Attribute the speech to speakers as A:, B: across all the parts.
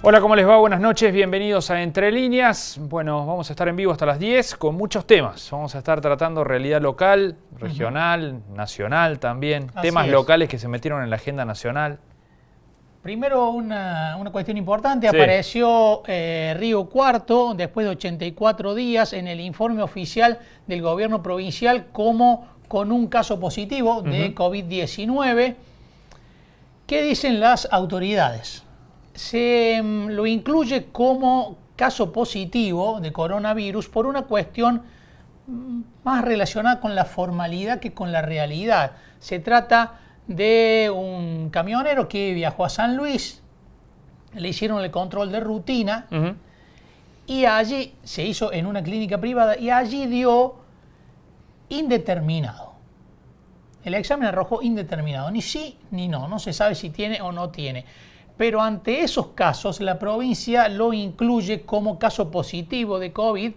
A: Hola, ¿cómo les va? Buenas noches, bienvenidos a Entre Líneas. Bueno, vamos a estar en vivo hasta las 10 con muchos temas. Vamos a estar tratando realidad local, regional, nacional también. Temas locales que se metieron en la agenda nacional.
B: Primero una cuestión importante, apareció Río Cuarto después de 84 días en el informe oficial del gobierno provincial como con un caso positivo de COVID-19. ¿Qué dicen las autoridades? Se lo incluye como caso positivo de coronavirus por una cuestión más relacionada con la formalidad que con la realidad. Se trata de un camionero que viajó a San Luis, le hicieron el control de rutina y allí se hizo en una clínica privada y allí dio indeterminado. El examen arrojó indeterminado, ni sí ni no, no se sabe si tiene o no tiene. Pero ante esos casos, la provincia lo incluye como caso positivo de COVID,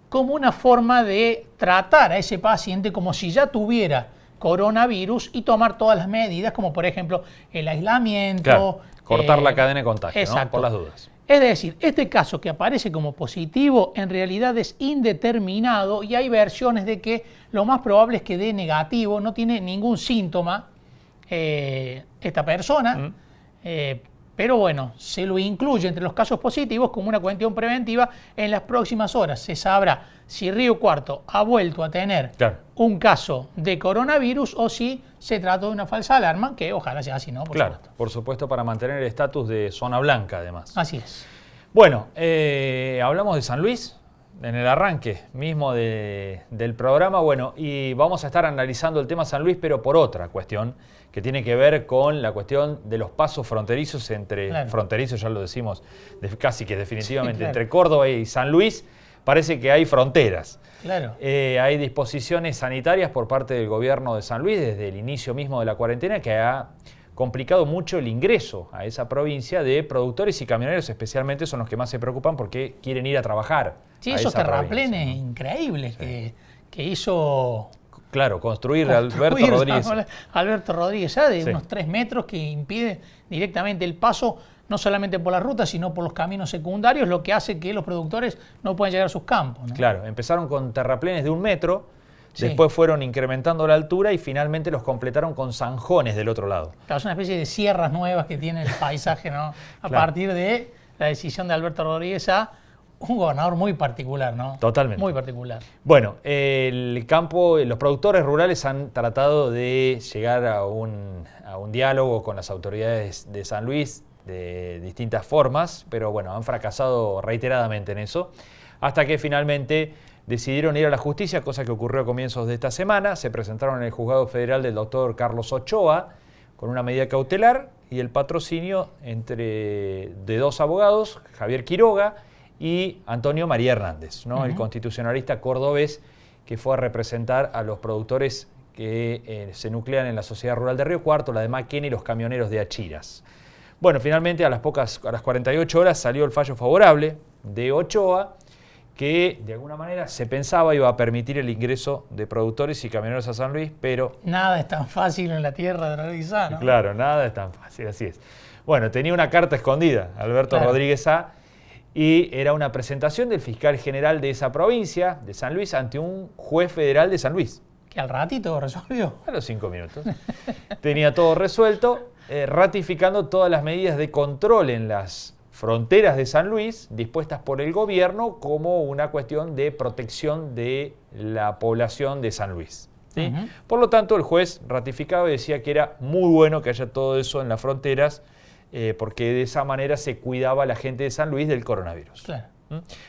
B: como una forma de tratar a ese paciente como si ya tuviera coronavirus y tomar todas las medidas, como por ejemplo el aislamiento.
A: Claro, cortar la cadena de contagio,
B: exacto,
A: ¿no? Por las dudas.
B: Es decir, este caso que aparece como positivo en realidad es indeterminado y hay versiones de que lo más probable es que dé negativo, no tiene ningún síntoma esta persona. Pero bueno, se lo incluye entre los casos positivos como una cuestión preventiva. En las próximas horas se sabrá si Río Cuarto ha vuelto a tener un caso de coronavirus o si se trata de una falsa alarma, que ojalá sea así, ¿no?
A: Por supuesto, para mantener el estatus de zona blanca, además.
B: Así es.
A: Bueno, hablamos de San Luis en el arranque mismo del programa. Bueno, y vamos a estar analizando el tema San Luis, pero por otra cuestión, que tiene que ver con la cuestión de los pasos fronterizos fronterizos ya lo decimos, casi que definitivamente, entre Córdoba y San Luis, parece que hay fronteras. Hay disposiciones sanitarias por parte del gobierno de San Luis desde el inicio mismo de la cuarentena que ha complicado mucho el ingreso a esa provincia de productores y camioneros, especialmente son los que más se preocupan porque quieren ir a trabajar.
B: Sí, esos terraplenes increíbles que hizo...
A: Claro, construir Alberto Rodríguez.
B: Alberto Rodríguez, de unos 3 metros que impide directamente el paso, no solamente por la ruta, sino por los caminos secundarios, lo que hace que los productores no puedan llegar a sus campos, ¿no? Claro,
A: empezaron con terraplenes de 1 metro, después fueron incrementando la altura y finalmente los completaron con zanjones del otro lado.
B: Claro, es una especie de sierras nuevas que tiene el paisaje, ¿no? A partir de la decisión de Alberto Rodríguez un gobernador muy particular, ¿no?
A: Totalmente.
B: Muy particular.
A: Bueno, el campo, los productores rurales han tratado de llegar a un diálogo con las autoridades de San Luis de distintas formas, pero bueno, han fracasado reiteradamente en eso, hasta que finalmente decidieron ir a la justicia, cosa que ocurrió a comienzos de esta semana. Se presentaron en el juzgado federal del doctor Carlos Ochoa con una medida cautelar y el patrocinio de 2 abogados, Javier Quiroga y Antonio María Hernández, ¿no? El constitucionalista cordobés que fue a representar a los productores que se nuclean en la Sociedad Rural de Río Cuarto, la de Maquena y los camioneros de Achiras. Bueno, finalmente a las 48 horas salió el fallo favorable de Ochoa, que de alguna manera se pensaba iba a permitir el ingreso de productores y camioneros a San Luis, pero...
B: Nada es tan fácil en la tierra de Rodríguez A, ¿no?
A: Claro, nada es tan fácil, así es. Bueno, tenía una carta escondida, Alberto Rodríguez A, y era una presentación del fiscal general de esa provincia, de San Luis, ante un juez federal de San Luis.
B: Que al ratito resolvió.
A: A los 5 minutos. Tenía todo resuelto, ratificando todas las medidas de control en las fronteras de San Luis, dispuestas por el gobierno como una cuestión de protección de la población de San Luis, ¿sí? Por lo tanto, el juez ratificaba y decía que era muy bueno que haya todo eso en las fronteras, porque de esa manera se cuidaba a la gente de San Luis del coronavirus.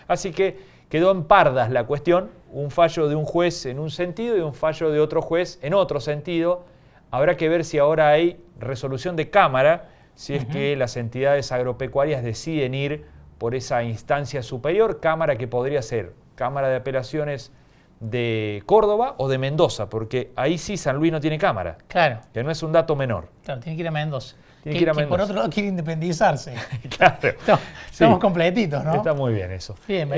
A: Así que quedó en pardas la cuestión, un fallo de un juez en un sentido y un fallo de otro juez en otro sentido. Habrá que ver si ahora hay resolución de Cámara, si es que las entidades agropecuarias deciden ir por esa instancia superior, Cámara que podría ser Cámara de Apelaciones de Córdoba o de Mendoza, porque ahí sí San Luis no tiene Cámara.
B: Claro.
A: Que no es un dato menor.
B: Claro, tiene que ir a Mendoza.
A: Tienen que ir a Mendoza.
B: Por otro lado quiere independizarse.
A: Claro.
B: Estamos completitos, ¿no?
A: Está muy bien eso.
B: Bien.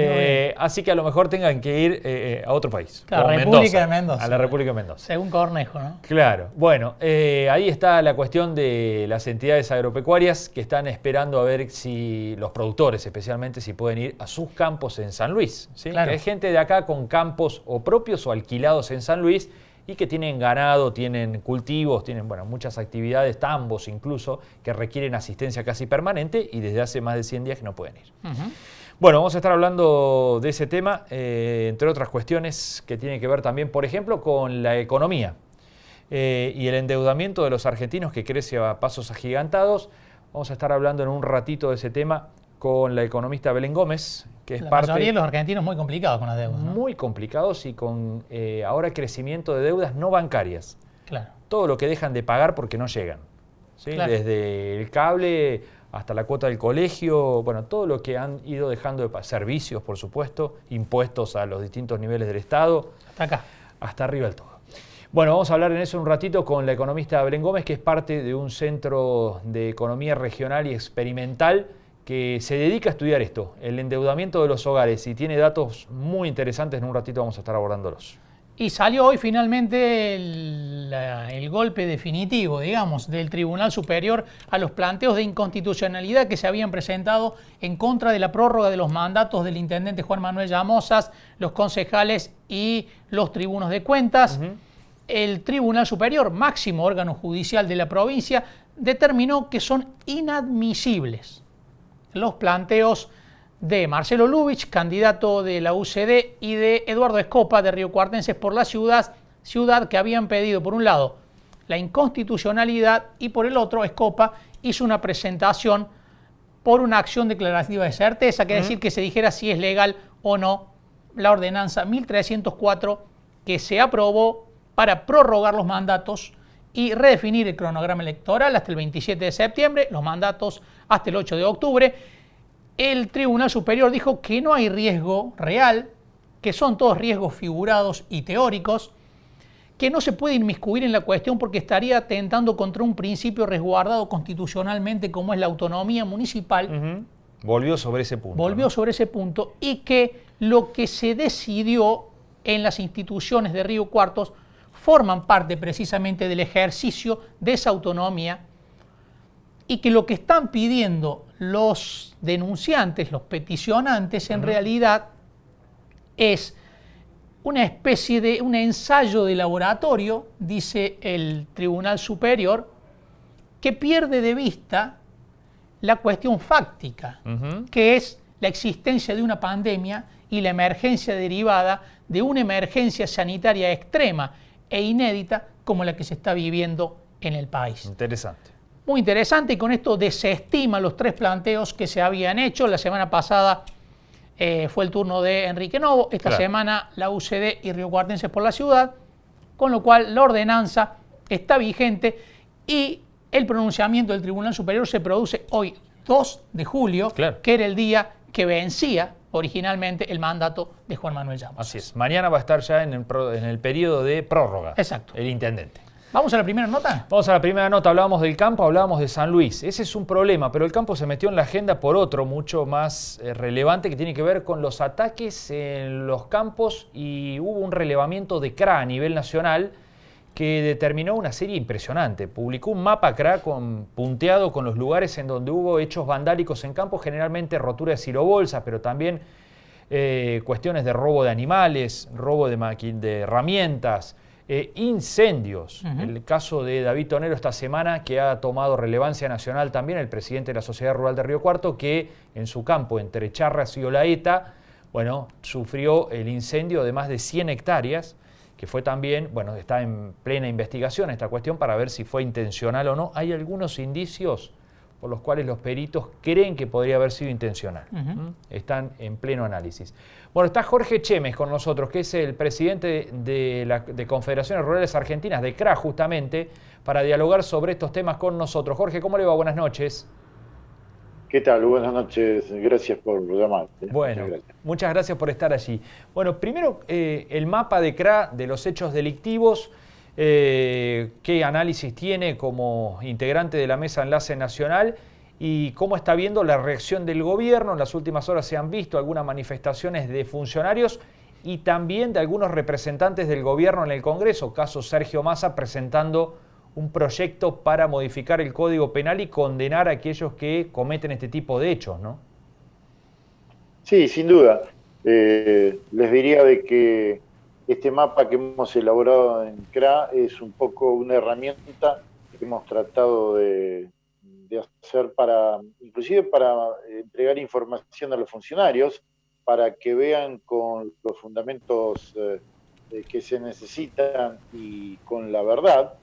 A: Así que a lo mejor tengan que ir a otro país.
B: Claro, República de Mendoza.
A: A la República de Mendoza.
B: Según Cornejo, ¿no?
A: Claro. Bueno, ahí está la cuestión de las entidades agropecuarias que están esperando a ver si los productores, especialmente, si pueden ir a sus campos en San Luis. ¿Sí?
B: Claro.
A: Que hay gente de acá con campos o propios o alquilados en San Luis y que tienen ganado, tienen cultivos, tienen muchas actividades, tambos incluso, que requieren asistencia casi permanente y desde hace más de 100 días que no pueden ir. Bueno, vamos a estar hablando de ese tema, entre otras cuestiones que tienen que ver también, por ejemplo, con la economía y el endeudamiento de los argentinos que crece a pasos agigantados. Vamos a estar hablando en un ratito de ese tema con la economista Belén Gómez, que es parte...
B: La mayoría de los argentinos muy complicados con las deudas, ¿no?
A: Muy complicados y con ahora crecimiento de deudas no bancarias.
B: Claro.
A: Todo lo que dejan de pagar porque no llegan. ¿Sí?
B: Claro.
A: Desde el cable hasta la cuota del colegio, todo lo que han ido dejando de pagar. Servicios, por supuesto, impuestos a los distintos niveles del Estado.
B: Hasta acá.
A: Hasta arriba del todo. Bueno, vamos a hablar en eso un ratito con la economista Belén Gómez, que es parte de un centro de economía regional y experimental que se dedica a estudiar esto, el endeudamiento de los hogares, y tiene datos muy interesantes. En un ratito vamos a estar abordándolos.
B: Y salió hoy finalmente el golpe definitivo, digamos, del Tribunal Superior a los planteos de inconstitucionalidad que se habían presentado en contra de la prórroga de los mandatos del intendente Juan Manuel Llamosas, los concejales y los tribunos de cuentas. El Tribunal Superior, máximo órgano judicial de la provincia, determinó que son inadmisibles los planteos de Marcelo Lubich, candidato de la UCD, y de Eduardo Escopa, de Riocuartenses por la ciudad que habían pedido, por un lado, la inconstitucionalidad, y por el otro, Escopa hizo una presentación por una acción declarativa de certeza, que es decir, que se dijera si es legal o no la ordenanza 1304 que se aprobó para prorrogar los mandatos y redefinir el cronograma electoral hasta el 27 de septiembre, los mandatos hasta el 8 de octubre. El Tribunal Superior dijo que no hay riesgo real, que son todos riesgos figurados y teóricos, que no se puede inmiscuir en la cuestión porque estaría atentando contra un principio resguardado constitucionalmente como es la autonomía municipal.
A: Volvió sobre ese punto.
B: Volvió sobre ese punto, y que lo que se decidió en las instituciones de Río Cuartos forman parte precisamente del ejercicio de esa autonomía, y que lo que están pidiendo los denunciantes, los peticionantes, en realidad es una especie de un ensayo de laboratorio, dice el Tribunal Superior, que pierde de vista la cuestión fáctica, que es la existencia de una pandemia y la emergencia derivada de una emergencia sanitaria extrema e inédita como la que se está viviendo en el país.
A: Interesante.
B: Muy interesante, y con esto desestima los tres planteos que se habían hecho. La semana pasada fue el turno de Enrique Novo, esta semana la UCD y Riocuartenses por la ciudad, con lo cual la ordenanza está vigente y el pronunciamiento del Tribunal Superior se produce hoy, 2 de julio, que era el día que vencía originalmente el mandato de Juan Manuel Llamosas.
A: Así es. Mañana va a estar ya en el periodo de prórroga.
B: Exacto.
A: El intendente.
B: ¿Vamos a la primera nota?
A: Vamos a la primera nota. Hablábamos del campo, hablábamos de San Luis. Ese es un problema, pero el campo se metió en la agenda por otro mucho más relevante, que tiene que ver con los ataques en los campos, y hubo un relevamiento de CRA a nivel nacional que determinó una serie impresionante. Publicó un mapa CRA punteado con los lugares en donde hubo hechos vandálicos en campos, generalmente rotura de silobolsas, pero también cuestiones de robo de animales, robo de herramientas, incendios. El caso de David Tonero esta semana, que ha tomado relevancia nacional también, el presidente de la Sociedad Rural de Río Cuarto, que en su campo, entre Charras y Olaeta, sufrió el incendio de más de 100 hectáreas, que fue también, está en plena investigación esta cuestión para ver si fue intencional o no. Hay algunos indicios por los cuales los peritos creen que podría haber sido intencional. Están en pleno análisis. Bueno, está Jorge Chemes con nosotros, que es el presidente de Confederaciones Rurales Argentinas, de CRA justamente, para dialogar sobre estos temas con nosotros. Jorge, ¿cómo le va? Buenas noches.
C: ¿Qué tal? Buenas noches, gracias por llamar.
A: Bueno, muchas gracias por estar allí. Bueno, primero el mapa de CRA de los hechos delictivos. ¿Qué análisis tiene como integrante de la Mesa Enlace Nacional? ¿Y cómo está viendo la reacción del gobierno? En las últimas horas se han visto algunas manifestaciones de funcionarios y también de algunos representantes del gobierno en el Congreso, caso Sergio Massa, presentando un proyecto para modificar el Código Penal y condenar a aquellos que cometen este tipo de hechos, ¿no?
C: Sí, sin duda. Les diría de que este mapa que hemos elaborado en CRA es un poco una herramienta que hemos tratado de hacer inclusive para entregar información a los funcionarios, para que vean con los fundamentos que se necesitan y con la verdad,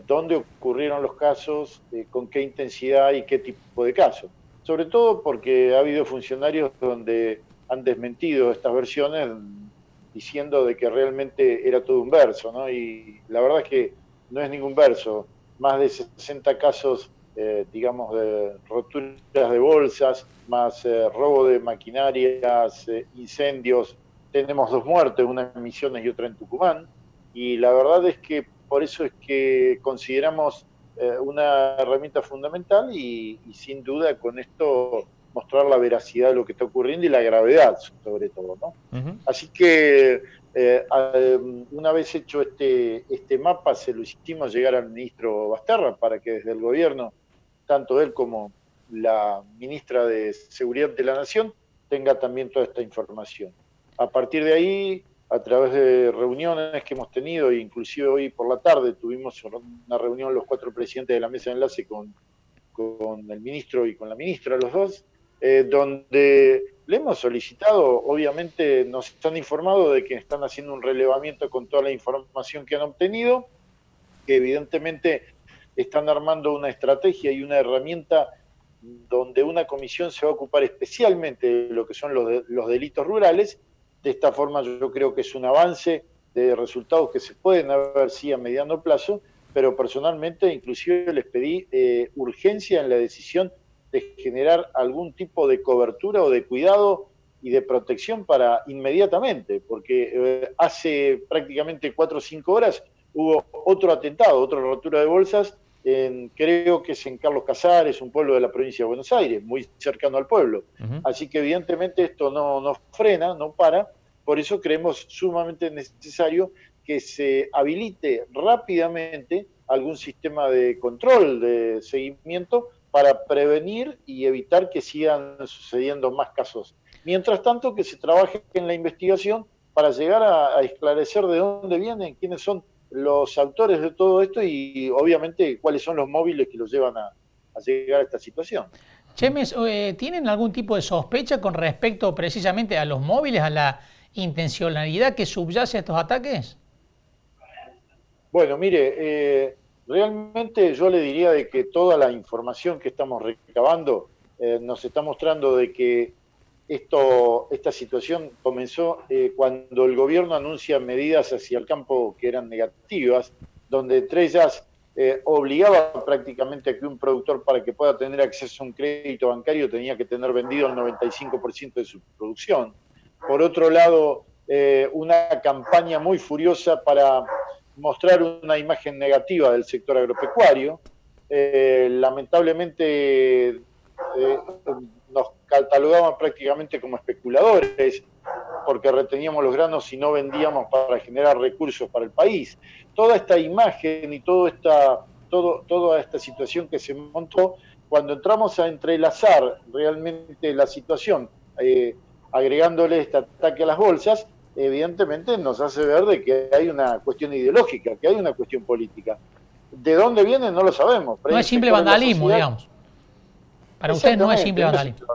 C: dónde ocurrieron los casos, con qué intensidad y qué tipo de casos. Sobre todo porque ha habido funcionarios donde han desmentido estas versiones diciendo de que realmente era todo un verso, ¿no? Y la verdad es que no es ningún verso. Más de 60 casos, digamos, de roturas de bolsas, más robo de maquinarias, incendios. Tenemos 2 muertes, una en Misiones y otra en Tucumán. Y la verdad es que por eso es que consideramos una herramienta fundamental y sin duda con esto mostrar la veracidad de lo que está ocurriendo y la gravedad sobre todo, ¿no? Así que una vez hecho este mapa se lo hicimos llegar al ministro Basterra para que desde el gobierno, tanto él como la ministra de Seguridad de la Nación, tenga también toda esta información. A partir de ahí, a través de reuniones que hemos tenido, e inclusive hoy por la tarde tuvimos una reunión los 4 presidentes de la mesa de enlace con el ministro y con la ministra, los dos, donde le hemos solicitado, obviamente nos han informado de que están haciendo un relevamiento con toda la información que han obtenido, que evidentemente están armando una estrategia y una herramienta donde una comisión se va a ocupar especialmente de lo que son los delitos rurales. De esta forma yo creo que es un avance de resultados que se pueden haber sí a mediano plazo, pero personalmente inclusive les pedí urgencia en la decisión de generar algún tipo de cobertura o de cuidado y de protección para inmediatamente, porque hace prácticamente 4 o 5 horas hubo otro atentado, otra rotura de bolsas, creo que es en Carlos Casares, un pueblo de la provincia de Buenos Aires, muy cercano al pueblo. Así que evidentemente esto no frena, no para, por eso creemos sumamente necesario que se habilite rápidamente algún sistema de control, de seguimiento, para prevenir y evitar que sigan sucediendo más casos. Mientras tanto, que se trabaje en la investigación para llegar a esclarecer de dónde vienen, quiénes son los autores de todo esto y obviamente cuáles son los móviles que los llevan a llegar a esta situación.
B: Chemes, ¿tienen algún tipo de sospecha con respecto precisamente a los móviles, a la intencionalidad que subyace a estos ataques?
C: Bueno, mire, realmente yo le diría de que toda la información que estamos recabando nos está mostrando de que esta situación comenzó cuando el gobierno anuncia medidas hacia el campo que eran negativas, donde entre ellas obligaba prácticamente a que un productor, para que pueda tener acceso a un crédito bancario, tenía que tener vendido el 95% de su producción. Por otro lado, una campaña muy furiosa para mostrar una imagen negativa del sector agropecuario. Lamentablemente nos catalogaban prácticamente como especuladores porque reteníamos los granos y no vendíamos para generar recursos para el país. Toda esta imagen y toda esta situación que se montó, cuando entramos a entrelazar realmente la situación, agregándole este ataque a las bolsas, evidentemente nos hace ver de que hay una cuestión ideológica, que hay una cuestión política. ¿De dónde viene? No lo sabemos.
B: No es simple vandalismo, digamos. Para usted no es simple vandalismo.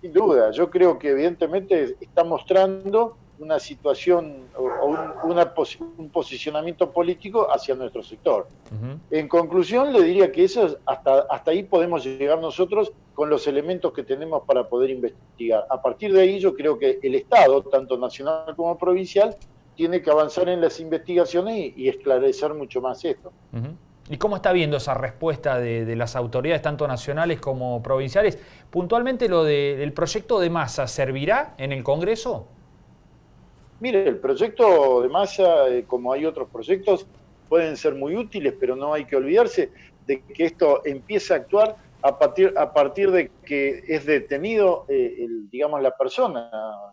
C: Sin duda, yo creo que evidentemente está mostrando una situación o un posicionamiento político hacia nuestro sector. En conclusión, le diría que eso hasta ahí podemos llegar nosotros con los elementos que tenemos para poder investigar. A partir de ahí yo creo que el Estado, tanto nacional como provincial, tiene que avanzar en las investigaciones y esclarecer mucho más esto.
A: ¿Y cómo está viendo esa respuesta de las autoridades, tanto nacionales como provinciales? Puntualmente lo del proyecto de Massa, ¿servirá en el Congreso?
C: Mire, el proyecto de Massa, como hay otros proyectos, pueden ser muy útiles, pero no hay que olvidarse de que esto empieza a actuar a partir de que es detenido, digamos, la persona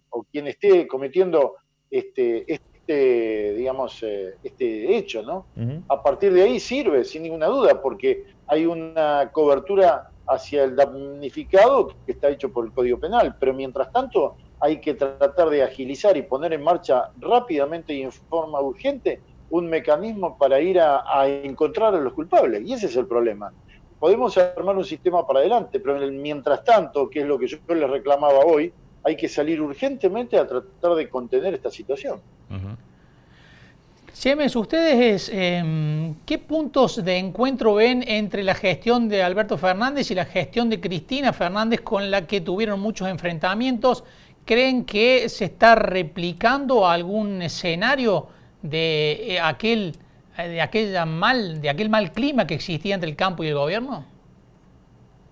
C: o quien esté cometiendo este hecho, ¿no? A partir de ahí sirve, sin ninguna duda, porque hay una cobertura hacia el damnificado que está hecho por el Código Penal, pero mientras tanto hay que tratar de agilizar y poner en marcha rápidamente y en forma urgente un mecanismo para ir a encontrar a los culpables, y ese es el problema. Podemos armar un sistema para adelante, pero mientras tanto, que es lo que yo les reclamaba hoy, hay que salir urgentemente a tratar de contener esta situación.
B: Chemes, ustedes, ¿qué puntos de encuentro ven entre la gestión de Alberto Fernández y la gestión de Cristina Fernández, con la que tuvieron muchos enfrentamientos? ¿Creen que se está replicando algún escenario de aquel mal clima que existía entre el campo y el gobierno?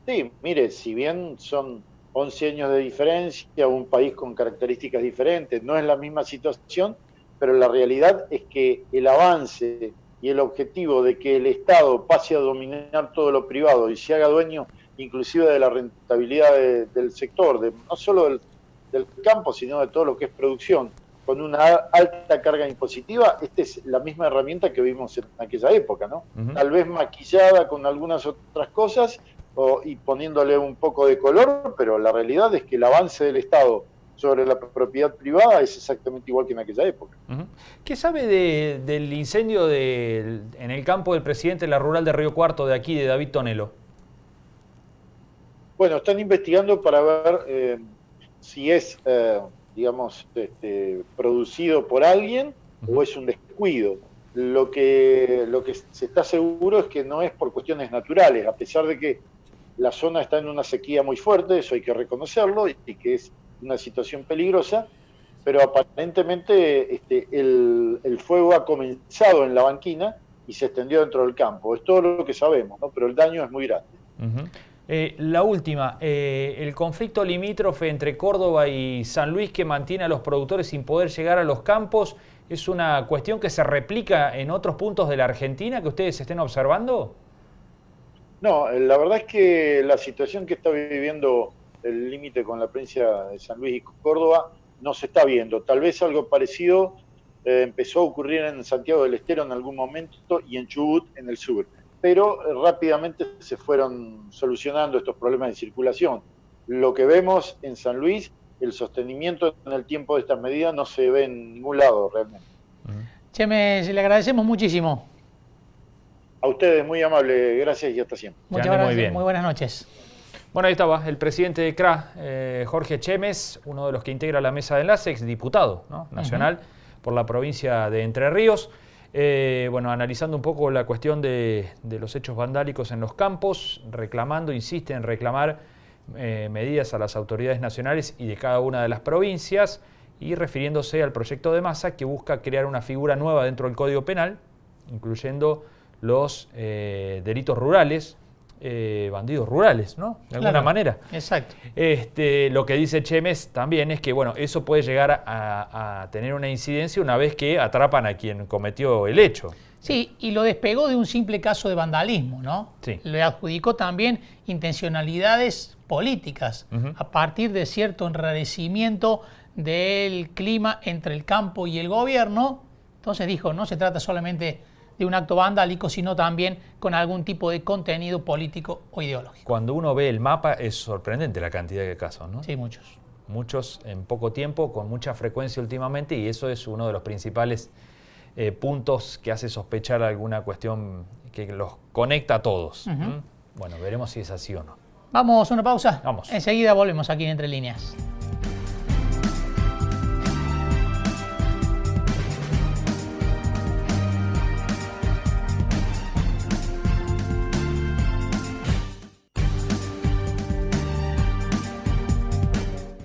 C: Sí, mire, si bien son 11 años de diferencia, un país con características diferentes, no es la misma situación, pero la realidad es que el avance y el objetivo de que el Estado pase a dominar todo lo privado y se haga dueño inclusive de la rentabilidad del sector, no solo del campo, sino de todo lo que es producción, con una alta carga impositiva, esta es la misma herramienta que vimos en aquella época, ¿no? Tal vez maquillada con algunas otras cosas y poniéndole un poco de color, pero la realidad es que el avance del Estado sobre la propiedad privada es exactamente igual que en aquella época.
A: ¿Qué sabe del incendio en el campo del presidente de la rural de Río Cuarto, de aquí, de David Tonelo?
C: Bueno, están investigando para ver si es, producido por alguien o es un descuido. Lo que se está seguro es que no es por cuestiones naturales, a pesar de que la zona está en una sequía muy fuerte, eso hay que reconocerlo, y que es una situación peligrosa, pero aparentemente el fuego ha comenzado en la banquina y se extendió dentro del campo. Es todo lo que sabemos, ¿no? Pero el daño es muy grande.
A: La última, el conflicto limítrofe entre Córdoba y San Luis, que mantiene a los productores sin poder llegar a los campos, ¿es una cuestión que se replica en otros puntos de la Argentina que ustedes estén observando?
C: No, la verdad es que la situación que está viviendo el límite con la provincia de San Luis y Córdoba no se está viendo. Tal vez algo parecido empezó a ocurrir en Santiago del Estero en algún momento y en Chubut en el sur, pero rápidamente se fueron solucionando estos problemas de circulación. Lo que vemos en San Luis, el sostenimiento en el tiempo de estas medidas no se ve en ningún lado realmente.
B: Chemes, le agradecemos muchísimo.
C: A ustedes, muy amable, gracias y hasta siempre.
B: Muchas gracias, muy buenas noches.
A: Bueno, ahí estaba el presidente de CRA, Jorge Chemes, uno de los que integra la mesa de enlace, exdiputado, ¿no?, nacional por la provincia de Entre Ríos. Analizando un poco la cuestión de los hechos vandálicos en los campos, insiste en reclamar medidas a las autoridades nacionales y de cada una de las provincias, y refiriéndose al proyecto de Massa, que busca crear una figura nueva dentro del Código Penal, incluyendo los delitos rurales, bandidos rurales, ¿no? De alguna manera.
B: Exacto.
A: Lo que dice Chemes también es que, bueno, eso puede llegar a tener una incidencia una vez que atrapan a quien cometió el hecho.
B: Sí, y lo despegó de un simple caso de vandalismo, ¿no?
A: Sí.
B: Le adjudicó también intencionalidades políticas a partir de cierto enrarecimiento del clima entre el campo y el gobierno. Entonces dijo, no se trata solamente de un acto vandálico, sino también con algún tipo de contenido político o ideológico.
A: Cuando uno ve el mapa es sorprendente la cantidad de casos, ¿no?
B: Sí, muchos.
A: Muchos en poco tiempo, con mucha frecuencia últimamente, y eso es uno de los principales puntos que hace sospechar alguna cuestión que los conecta a todos. Bueno, veremos si es así o no.
B: Vamos a una pausa.
A: Vamos.
B: Enseguida volvemos aquí en Entre Líneas.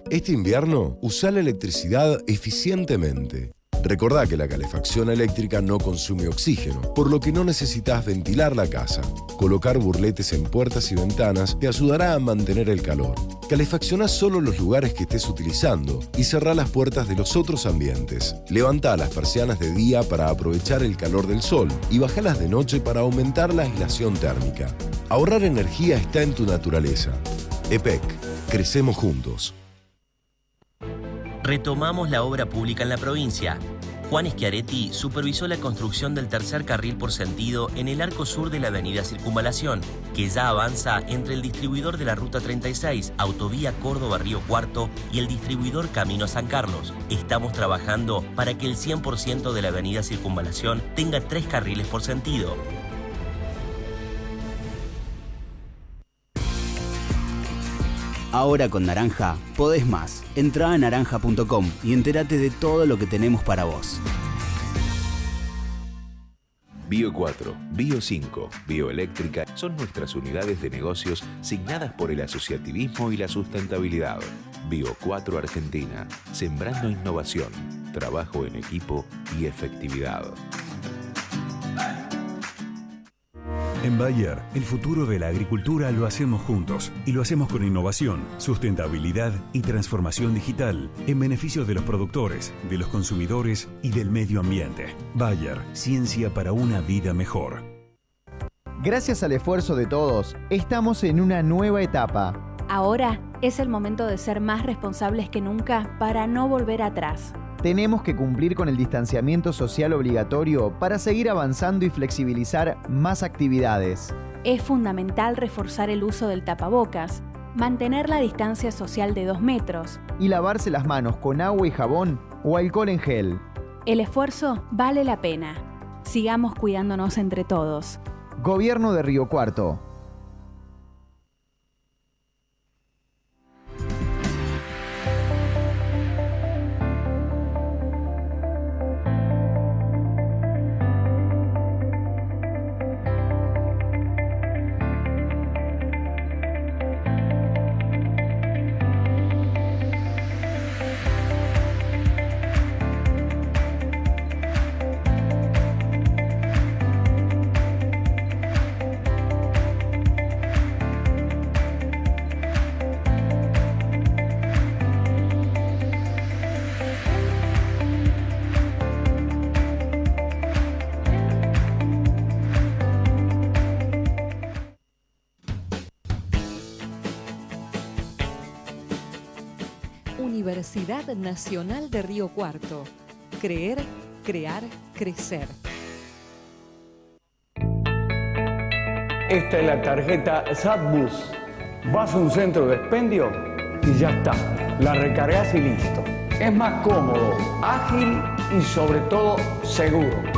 D: Este invierno, usa la electricidad eficientemente. Recordá que la calefacción eléctrica no consume oxígeno, por lo que no necesitas ventilar la casa. Colocar burletes en puertas y ventanas te ayudará a mantener el calor. Calefaccioná solo los lugares que estés utilizando y cerrá las puertas de los otros ambientes. Levantá las persianas de día para aprovechar el calor del sol y bajalas de noche para aumentar la aislación térmica. Ahorrar energía está en tu naturaleza. EPEC. Crecemos juntos.
E: Retomamos la obra pública en la provincia. Juan Schiaretti supervisó la construcción del tercer carril por sentido en el arco sur de la avenida Circunvalación, que ya avanza entre el distribuidor de la Ruta 36, Autovía Córdoba-Río Cuarto, y el distribuidor Camino San Carlos. Estamos trabajando para que el 100% de la avenida Circunvalación tenga 3 carriles por sentido.
F: Ahora con Naranja podés más. Entrá a naranja.com y entérate de todo lo que tenemos para vos.
G: Bio 4, Bio 5, Bioeléctrica son nuestras unidades de negocios signadas por el asociativismo y la sustentabilidad. Bio 4 Argentina, sembrando innovación, trabajo en equipo y efectividad.
H: En Bayer, el futuro de la agricultura lo hacemos juntos y lo hacemos con innovación, sustentabilidad y transformación digital en beneficio de los productores, de los consumidores y del medio ambiente. Bayer, ciencia para una vida mejor.
I: Gracias al esfuerzo de todos, estamos en una nueva etapa.
J: Ahora es el momento de ser más responsables que nunca para no volver atrás.
I: Tenemos que cumplir con el distanciamiento social obligatorio para seguir avanzando y flexibilizar más actividades.
J: Es fundamental reforzar el uso del tapabocas, mantener la distancia social de 2 metros
I: y lavarse las manos con agua y jabón o alcohol en gel.
J: El esfuerzo vale la pena. Sigamos cuidándonos entre todos.
I: Gobierno de Río Cuarto.
K: Universidad Nacional de Río Cuarto. Creer, crear, crecer.
L: Esta es la tarjeta SatBus. Vas a un centro de expendio y ya está. La recargas y listo. Es más cómodo, ágil y sobre todo seguro.